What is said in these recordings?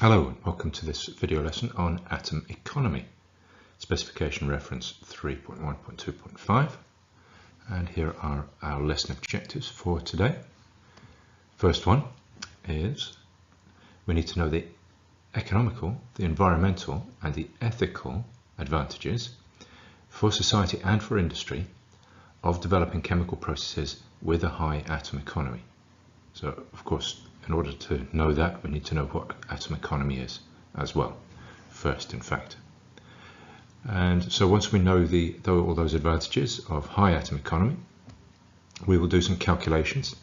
Hello and welcome to this video lesson on atom economy, specification reference 3.1.2.5, and here are our lesson objectives for today. First one is we need to know the economical, the environmental and the ethical advantages for society and for industry of developing chemical processes with a high atom economy. So of course, in order to know that, we need to know what atom economy is as well, first in fact. And so once we know all those advantages of high atom economy, we will do some calculations.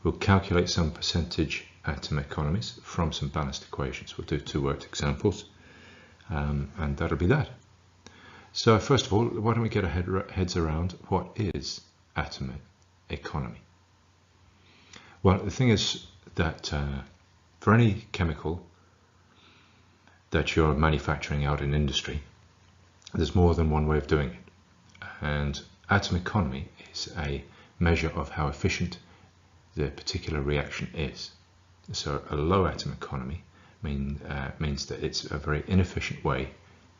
We'll calculate some percentage atom economies from some balanced equations. We'll do two worked examples, and that'll be that. So first of all, why don't we get our heads around what is atom economy? Well, the thing is that for any chemical that you're manufacturing out in industry, there's more than one way of doing it. And atom economy is a measure of how efficient the particular reaction is. So a low atom economy means that it's a very inefficient way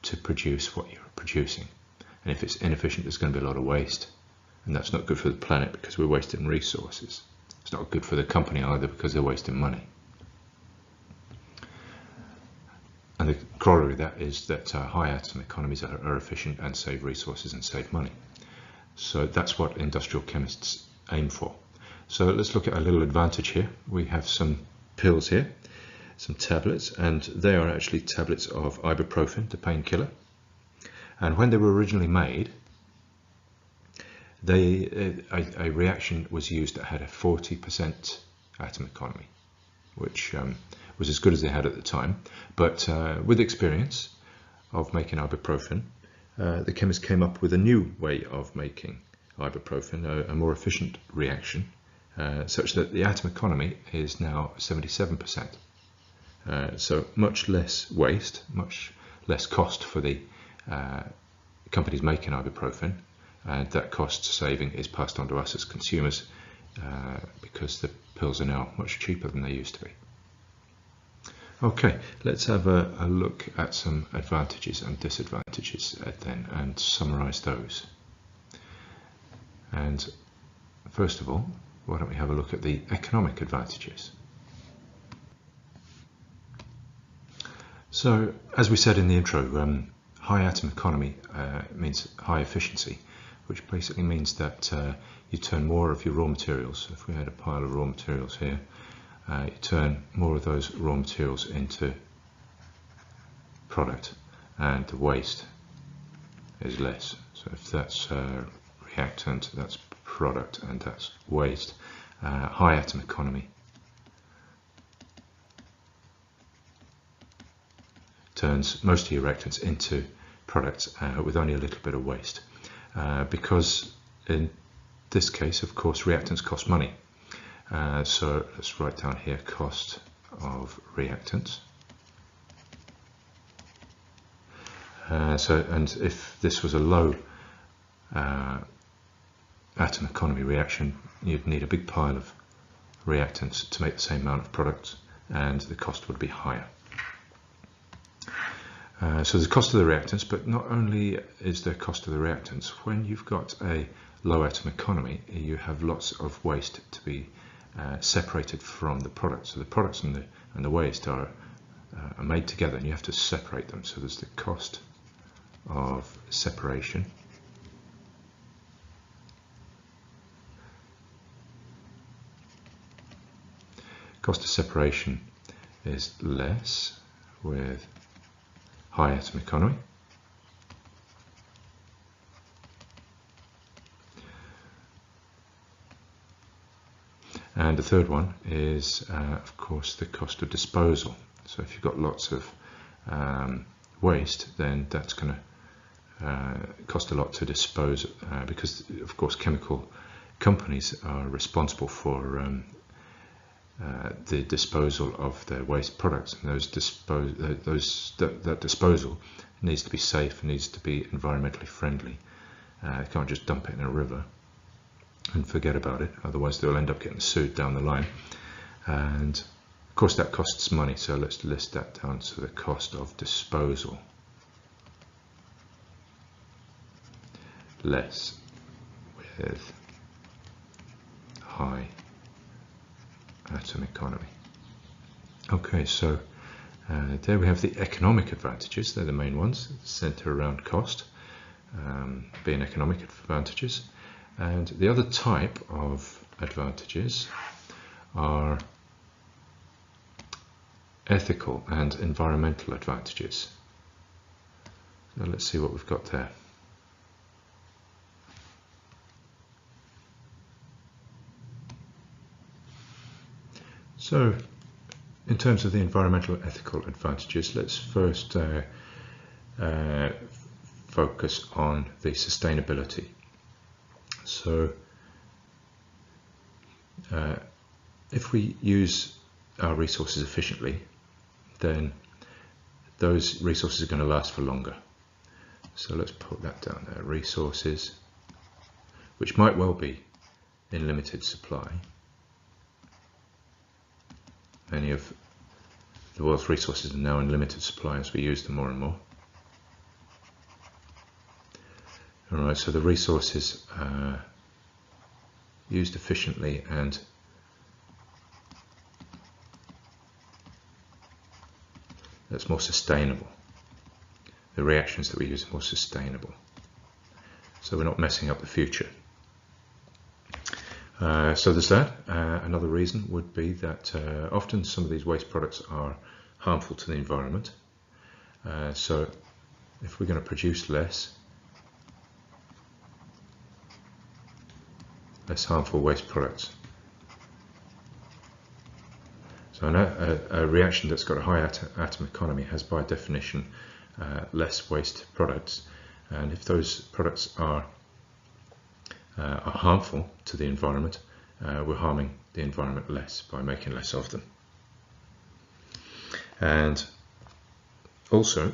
to produce what you're producing. And if it's inefficient, there's going to be a lot of waste. And that's not good for the planet because we're wasting resources. It's not good for the company either because they're wasting money. And the corollary of that is that high atom economies are efficient and save resources and save money. So that's what industrial chemists aim for. So let's look at a little advantage here. We have some pills here, some tablets, and they are actually tablets of ibuprofen, the painkiller. And when they were originally made, a reaction was used that had a 40% atom economy, which was as good as they had at the time. But with experience of making ibuprofen, the chemists came up with a new way of making ibuprofen, a more efficient reaction, such that the atom economy is now 77%. So much less waste, much less cost for the companies making ibuprofen. And that cost saving is passed on to us as consumers because the pills are now much cheaper than they used to be. Okay, let's have a look at some advantages and disadvantages then and summarize those. And first of all, why don't we have a look at the economic advantages? So, as we said in the intro, high atom economy means high efficiency, which basically means that you turn more of your raw materials. If we had a pile of raw materials here, you turn more of those raw materials into product, and the waste is less. So if that's reactant, that's product, and that's waste. High atom economy turns most of your reactants into products with only a little bit of waste. Because in this case, of course, reactants cost money. So let's write down here cost of reactants. And if this was a low atom economy reaction, you'd need a big pile of reactants to make the same amount of products, and the cost would be higher. So the cost of the reactants, but not only is there cost of the reactants, when you've got a low atom economy, you have lots of waste to be separated from the products. So the products and the waste are made together, and you have to separate them. So there's the cost of separation. Cost of separation is less with high atom economy. And the third one is, of course, the cost of disposal. So if you've got lots of waste, then that's going to cost a lot to dispose, because, of course, chemical companies are responsible for the disposal of their waste products, and that disposal needs to be safe, needs to be environmentally friendly. You can't just dump it in a river and forget about it, otherwise they'll end up getting sued down the line. And course, that costs money, so let's list that down. So the cost of disposal less with high atom economy. Okay, so there we have the economic advantages. They're the main ones, centre around cost, being economic advantages. And the other type of advantages are ethical and environmental advantages. So let's see what we've got there. So, in terms of the environmental ethical advantages, let's first focus on the sustainability. So, if we use our resources efficiently, then those resources are going to last for longer. So let's put that down there. Resources, which might well be in limited supply. Many of the world's resources are now in limited supply as we use them more and more. Alright, so the resources are used efficiently and that's more sustainable. The reactions that we use are more sustainable. So we're not messing up the future. So there's that. Another reason would be that often some of these waste products are harmful to the environment. So if we're going to produce less harmful waste products. So a reaction that's got a high atom economy has by definition less waste products, and if those products are harmful to the environment, we're harming the environment less by making less of them. And also,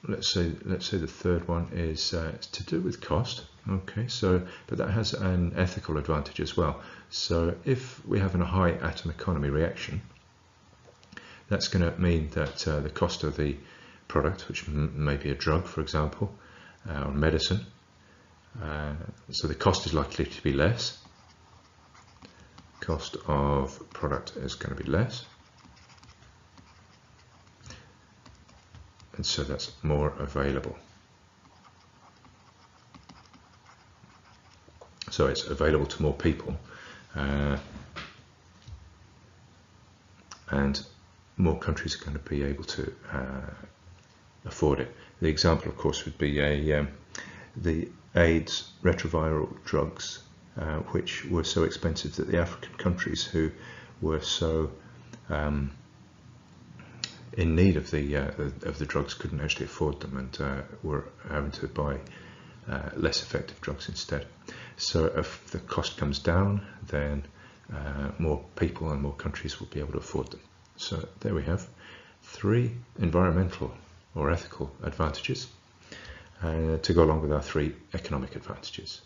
let's say the third one is to do with cost. Okay, but that has an ethical advantage as well. So if we have a high atom economy reaction, that's going to mean that the cost of the product, which may be a drug, for example, or medicine, so the cost is likely to be less. Cost of product is going to be less. And so that's more available. So it's available to more people. And more countries are going to be able to afford it. The example, of course, would be the AIDS retroviral drugs, which were so expensive that the African countries who were so in need of the drugs couldn't actually afford them, and were having to buy less effective drugs instead. So if the cost comes down, then more people and more countries will be able to afford them. So there we have 3 environmental or ethical advantages to go along with our 3 economic advantages.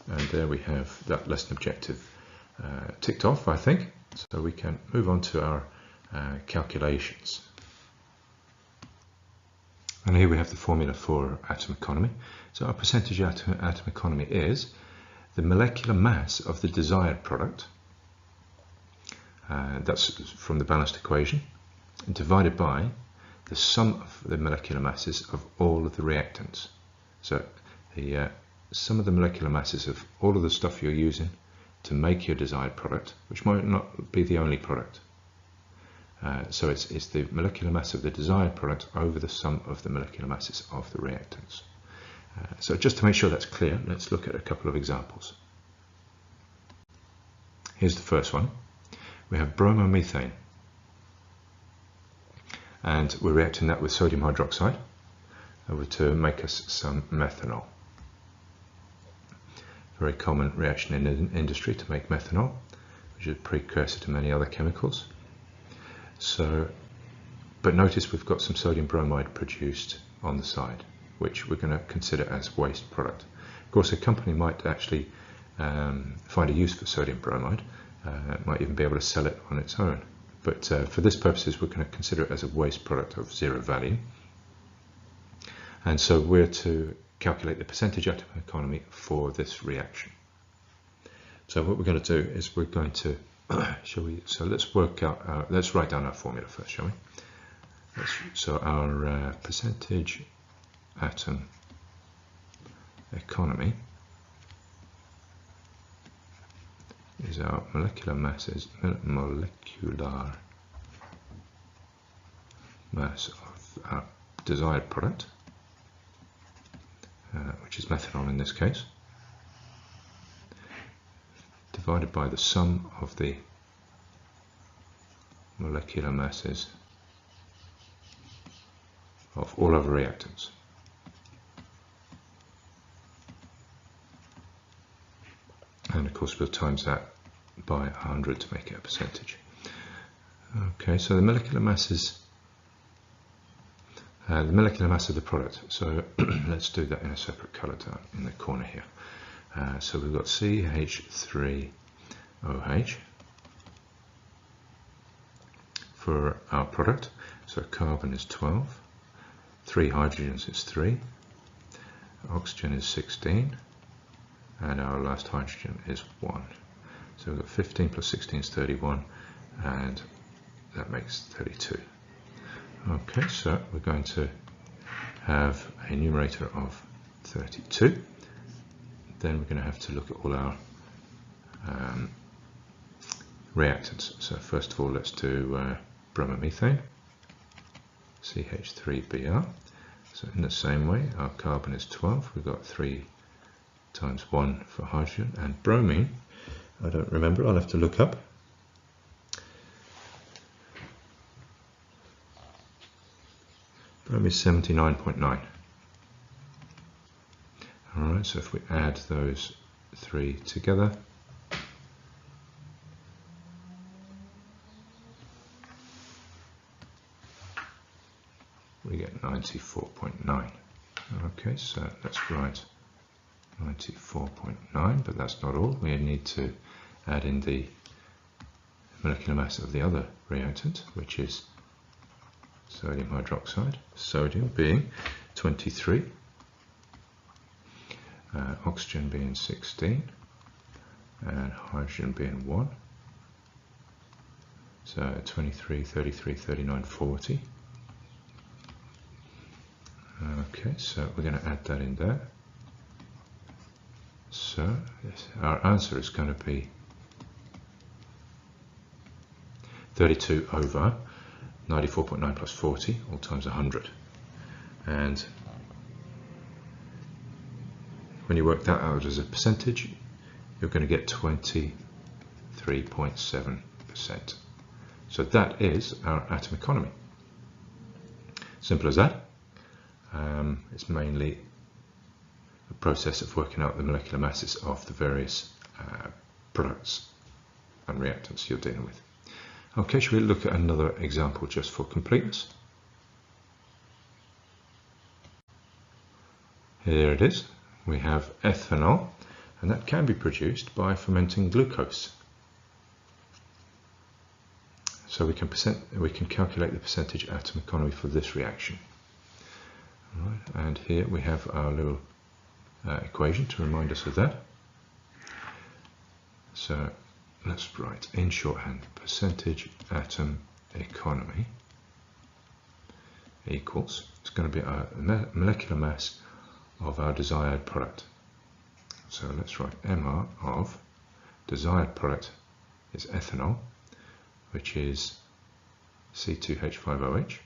And there we have that lesson objective ticked off, I think. So we can move on to our calculations. And here we have the formula for atom economy. So our percentage atom economy is the molecular mass of the desired product, that's from the balanced equation, divided by the sum of the molecular masses of all of the reactants. So the sum of the molecular masses of all of the stuff you're using to make your desired product, which might not be the only product. So it's the molecular mass of the desired product over the sum of the molecular masses of the reactants. So just to make sure that's clear, let's look at a couple of examples. Here's the first one. We have bromomethane, and we're reacting that with sodium hydroxide to make us some methanol. Very common reaction in industry to make methanol, which is a precursor to many other chemicals. So, but notice we've got some sodium bromide produced on the side, which we're going to consider as waste product. Of course, a company might actually find a use for sodium bromide, might even be able to sell it on its own, but for this purposes we're going to consider it as a waste product of 0 value. And so we're to calculate the percentage atom economy for this reaction. So what we're going to do is we're going to, let's work out, let's write down our formula first, shall we? So our percentage atom economy is our molecular mass of our desired product, which is methanol in this case, divided by the sum of the molecular masses of all other reactants. And of course we'll times that by 100 to make it a percentage. Okay, so the molecular mass of the product. So let's do that in a separate colour down in the corner here. So we've got CH3OH for our product. So carbon is 12, 3 hydrogens is 3, oxygen is 16, and our last hydrogen is 1. So we've got 15 plus 16 is 31, and that makes 32. Okay, so we're going to have a numerator of 32. Then we're going to have to look at all our reactants. So first of all, let's do bromomethane, CH3Br. So in the same way, our carbon is 12. We've got 3 times 1 for hydrogen, and bromine, I don't remember, I'll have to look up. Bromine is 79.9. Alright, so if we add those 3 together, we get 94.9. Okay, so let's write 94.9, but that's not all. We need to add in the molecular mass of the other reactant, which is sodium hydroxide, sodium being 23, oxygen being 16, and hydrogen being 1. So 23, 33, 39, 40. Okay, so we're going to add that in there. So yes, our answer is going to be 32 over 94.9 plus 40, all times 100. And when you work that out as a percentage, you're going to get 23.7%. So that is our atom economy. Simple as that. It's mainly a process of working out the molecular masses of the various products and reactants you're dealing with. Okay, shall we look at another example just for completeness? Here it is. We have ethanol, and that can be produced by fermenting glucose. So we can calculate the percentage atom economy for this reaction. All right, and here we have our little equation to remind us of that. So let's write in shorthand percentage atom economy equals, it's going to be our molecular mass of our desired product. So let's write MR of desired product is ethanol, which is C2H5OH.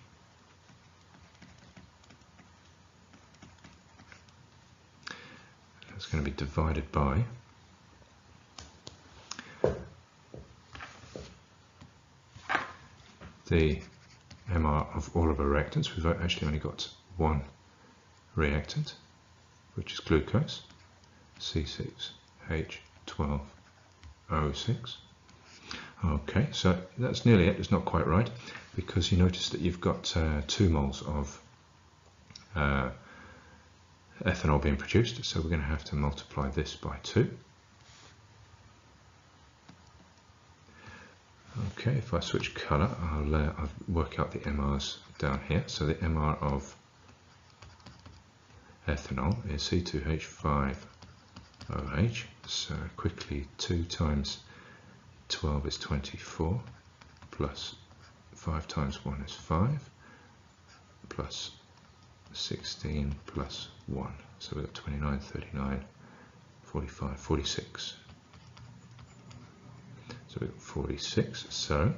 That's going to be divided by the MR of all of our reactants. We've actually only got one reactant, which is glucose, C6H12O6. Okay, so that's nearly it. It's not quite right, because you notice that you've got 2 moles of ethanol being produced, so we're going to have to multiply this by 2. Okay, if I switch colour, I'll work out the MRs down here. So the MR of ethanol is C2H5OH. So quickly, 2 times 12 is 24, plus 5 times 1 is 5, plus 16 plus 1. So we've got 29, 39, 45, 46. So we've got 46. So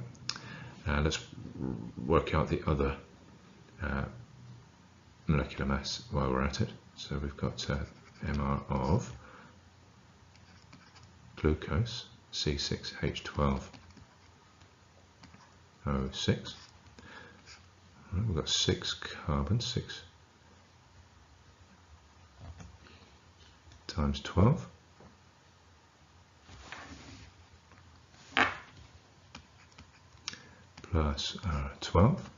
let's work out the other molecular mass while we're at it. So we've got MR of glucose, C6H12O6. We've got 6 carbons, 6 times 12. Plus 12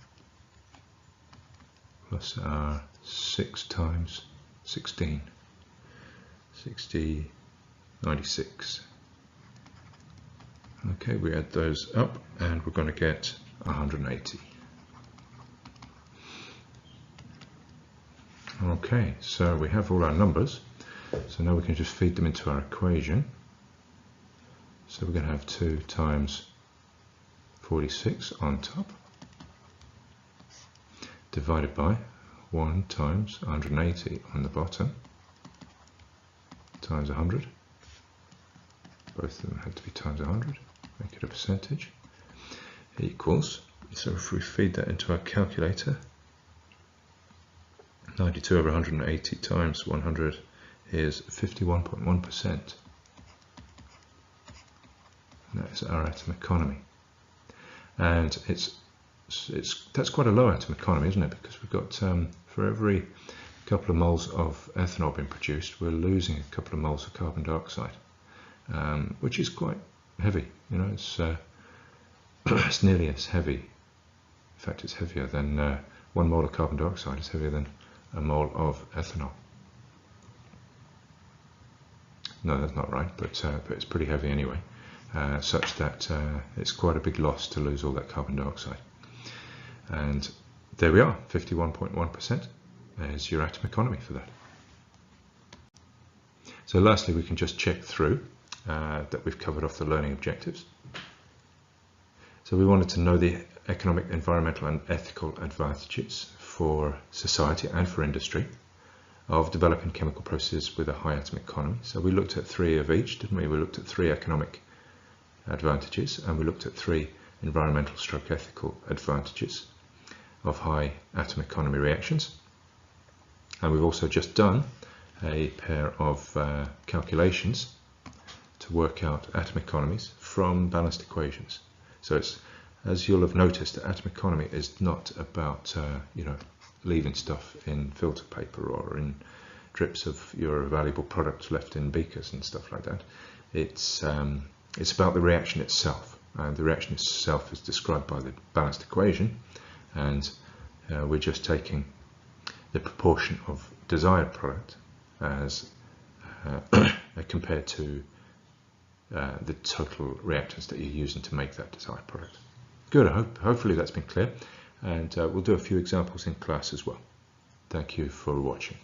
plus 6 times 16, 96. Okay, we add those up and we're going to get 180. Okay, so we have all our numbers, so now we can just feed them into our equation. So we're going to have 2 times 46 on top, divided by 1 times 180 on the bottom, times 100. Both of them have to be times 100, make it a percentage, equals, so if we feed that into our calculator, 92 over 180 times 100 is 51.1%. That's our atom economy. And that's quite a low atom economy, isn't it? Because we've got for every couple of moles of ethanol being produced, we're losing a couple of moles of carbon dioxide, which is quite heavy. You know, it's it's nearly as heavy. In fact, it's heavier than 1 mole of carbon dioxide is heavier than a mole of ethanol. No, that's not right, but it's pretty heavy anyway. Such that it's quite a big loss to lose all that carbon dioxide. And there we are, 51.1% is your atom economy for that. So lastly, we can just check through that we've covered off the learning objectives. So we wanted to know the economic, environmental and ethical advantages for society and for industry of developing chemical processes with a high atom economy. So we looked at 3 of each, didn't we? We looked at 3 economic advantages and we looked at 3 environmental stroke ethical advantages of high atom economy reactions. And we've also just done a pair of calculations to work out atom economies from balanced equations. So it's, as you'll have noticed, the atom economy is not about you know, leaving stuff in filter paper or in drips of your valuable products left in beakers and stuff like that. It's about the reaction itself, and the reaction itself is described by the balanced equation, and we're just taking the proportion of desired product as compared to the total reactants that you're using to make that desired product. Good, hopefully that's been clear, and we'll do a few examples in class as well. Thank you for watching.